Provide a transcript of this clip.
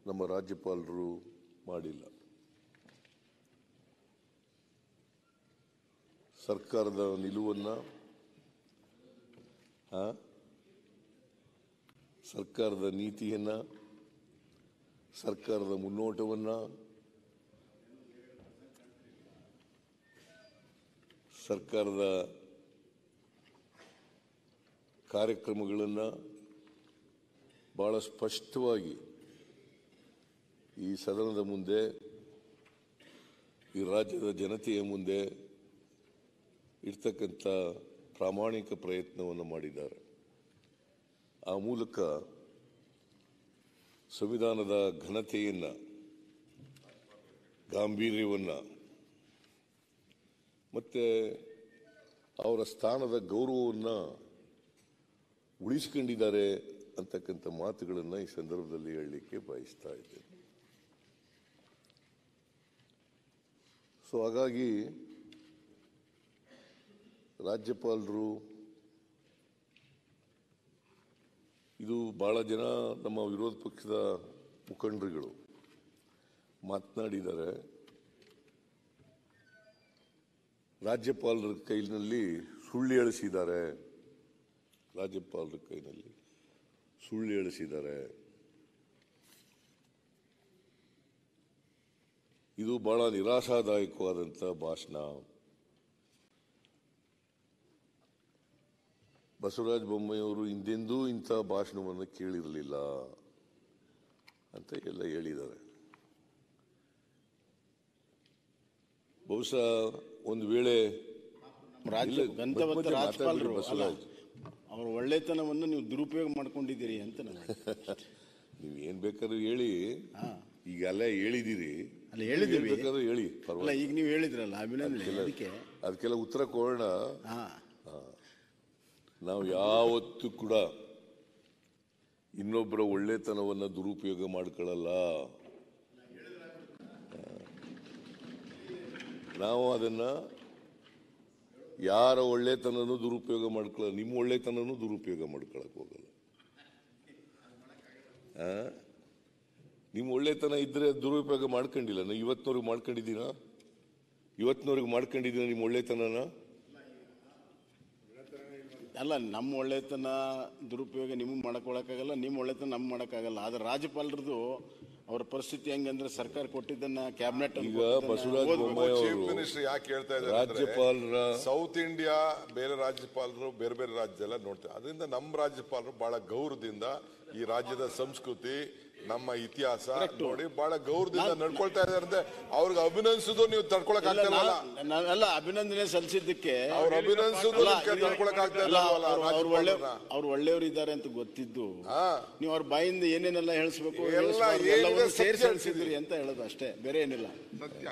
ನಮ್ಮ ರಾಜ್ಯಪಾಲರು ಮಾಡಿಲ್ಲ. ಸರ್ಕಾರದ ನಿಲುವನ್ನು, ಸರ್ಕಾರದ ನೀತಿಯನ್ನು, ಸರ್ಕಾರದ ಮುನ್ನೋಟವನ್ನು, ಸರ್ಕಾರದ ಕಾರ್ಯಕ್ರಮಗಳನ್ನು ಬಹಳ ಸ್ಪಷ್ಟವಾಗಿ ಈ ಸದನದ ಮುಂದೆ, ಈ ರಾಜ್ಯದ ಜನತೆಯ ಮುಂದೆ ಇರ್ತಕ್ಕಂಥ ಪ್ರಾಮಾಣಿಕ ಪ್ರಯತ್ನವನ್ನು ಮಾಡಿದ್ದಾರೆ. ಆ ಮೂಲಕ ಸಂವಿಧಾನದ ಘನತೆಯನ್ನು, ಗಾಂಭೀರ್ಯವನ್ನು ಮತ್ತು ಅವರ ಸ್ಥಾನದ ಗೌರವವನ್ನು ಉಳಿಸಿಕೊಂಡಿದ್ದಾರೆ ಅಂತಕ್ಕಂಥ ಮಾತುಗಳನ್ನು ಈ ಸಂದರ್ಭದಲ್ಲಿ ಹೇಳಲಿಕ್ಕೆ ಬಯಸ್ತಾ ಇದ್ದೇನೆ. ಸೊ ಹಾಗಾಗಿ ರಾಜ್ಯಪಾಲರು, ಇದು ಬಹಳ ಜನ ನಮ್ಮ ವಿರೋಧ ಪಕ್ಷದ ಮುಖಂಡರುಗಳು ಮಾತನಾಡಿದ್ದಾರೆ. ರಾಜ್ಯಪಾಲರ ಕೈನಲ್ಲಿ ಸುಳ್ಳು ಹೇಳಿಸಿದ್ದಾರೆ, ರಾಜ್ಯಪಾಲರ ಕೈನಲ್ಲಿ ಸುಳ್ಳು ಹೇಳಿಸಿದ್ದಾರೆ. ಇದು ಬಹಳ ನಿರಾಶಾದಾಯಕವಾದಂಥ ಭಾಷಣ. ಬಸವರಾಜ ಬೊಮ್ಮಾಯಿಯವರು ಹಿಂದೆಂದೂ ಇಂಥ ಭಾಷಣವನ್ನು ಕೇಳಿರಲಿಲ್ಲ ಅಂತ ಎಲ್ಲ ಹೇಳಿದ್ದಾರೆ. ಬಹುಶಃ ಒಂದು ವೇಳೆ ಬಸವರಾಜ್ ಅವ್ರ ಒಳ್ಳೆತನವನ್ನು ನೀವು ದುರುಪಯೋಗ ಮಾಡ್ಕೊಂಡಿದ್ದೀರಿ ಅಂತ ನೀವು ಏನ್ ಬೇಕಾದ್ರೂ ಹೇಳಿ, ಈಗ ಅಲ್ಲ ಹೇಳಿದಿರಿ, ಹೇಳಿದಿರಿ ಹೇಳಿ, ಈಗ ನೀವು ಹೇಳಿದ್ರಲ್ಲ ಅಭಿನಂದನೆ, ಅದಕ್ಕೆಲ್ಲ ಉತ್ತರ ಕೊಡೋಣ. ನಾವು ಯಾವತ್ತೂ ಕೂಡ ಇನ್ನೊಬ್ಬರ ಒಳ್ಳೆತನವನ್ನು ದುರುಪಯೋಗ ಮಾಡ್ಕೊಳ್ಳಲ್ಲ. ನಾವು ಅದನ್ನ ಯಾರ ಒಳ್ಳೆತನೂ ದುರುಪಯೋಗ ಮಾಡ್ಕೊಳ್ಳಲ್ಲ. ನಿಮ್ಮ ಒಳ್ಳೆತನೂ ದುರುಪಯೋಗ ಮಾಡ್ಕೊಳಕ್ ಹೋಗಲ್ಲ. ನಿಮ್ಮ ಒಳ್ಳೆತನ ಇದ್ರೆ ದುರುಪಯೋಗ ಮಾಡ್ಕೊಂಡಿಲ್ಲ. ನಾವು ಇವತ್ತಿನವ್ರಿಗೆ ಮಾಡ್ಕೊಂಡಿದ್ದೀನ ನಿಮ್ಮ ಒಳ್ಳೆತನನ? ಅಲ್ಲ, ನಮ್ಮ ಒಳ್ಳೆತನ ದುರುಪಯೋಗ ನಿಮಗೆ ಮಾಡಕ್ಕೊಳಕ್ಕಾಗಲ್ಲ, ನಿಮ್ಮ ಒಳ್ಳೆತನ ನಮ್ಗೆ ಮಾಡೋಕ್ಕಾಗಲ್ಲ. ಆದ್ರೆ ರಾಜ್ಯಪಾಲರದು ಅವ್ರ ಪರಿಸ್ಥಿತಿ ಹೆಂಗಂದ್ರೆ ಸರ್ಕಾರ ಕೊಟ್ಟಿದ್ದನ್ನ ಕ್ಯಾಬಿನೆಟ್ ಈಗ ಬಸವರಾಜ ಬೊಮ್ಮಾಯಿ ಚೀಫ್ ಮಿನಿಸ್ಟರ್ ಯಾಕೆ ಹೇಳ್ತಾ ಇದ್ದಾರೆ, ರಾಜ್ಯಪಾಲರ ಸೌತ್ ಇಂಡಿಯಾ ಬೇರೆ ರಾಜ್ಯಪಾಲರು ಬೇರೆ ಬೇರೆ ರಾಜ್ಯದೆಲ್ಲ ನೋಡ್ತಾರೆ. ಅದರಿಂದ ನಮ್ಮ ರಾಜ್ಯಪಾಲರು ಬಹಳ ಗೌರವದಿಂದ ಈ ರಾಜ್ಯದ ಸಂಸ್ಕೃತಿ, ನಮ್ಮ ಇತಿಹಾಸ ನೋಡಿ ಬಹಳ ಗೌರವದಿಂದ ನಡ್ಕೊಳ್ತಾ ಇದ್ದಾರೆ. ಅಂದ್ರೆ ಅವ್ರಿಗೆ ಅಭಿನಂದಿಸೋದು ನೀವು ತಡ್ಕೊಳಕ್ ಆಗ್ತಿಲ್ಲ. ಅಲ್ಲ, ಅಭಿನಂದನೆ ಸಲ್ಲಿಸಿದ್ದಕ್ಕೆ ಅವ್ರು ಅಭಿನಂದಿಸೋದು ತಡ್ಕೊಳಕ್ ಆಗ್ತಾ ಇಲ್ಲ. ಅವ್ರು ಒಳ್ಳೆಯವರು ಇದ್ದಾರೆ ಅಂತ ಗೊತ್ತಿದ್ದು ನೀವು ಅವ್ರ ಬಾಯಿಂದ ಏನೇನೆಲ್ಲ ಹೇಳಿಸ್ಬೇಕು ಎಲ್ಲ ಸೇರಿಸಿ ಹೇಳಿಸಿದ್ರಿ ಅಂತ ಹೇಳೋದು ಅಷ್ಟೇ, ಬೇರೆ ಏನಿಲ್ಲ. ಸತ್ಯ.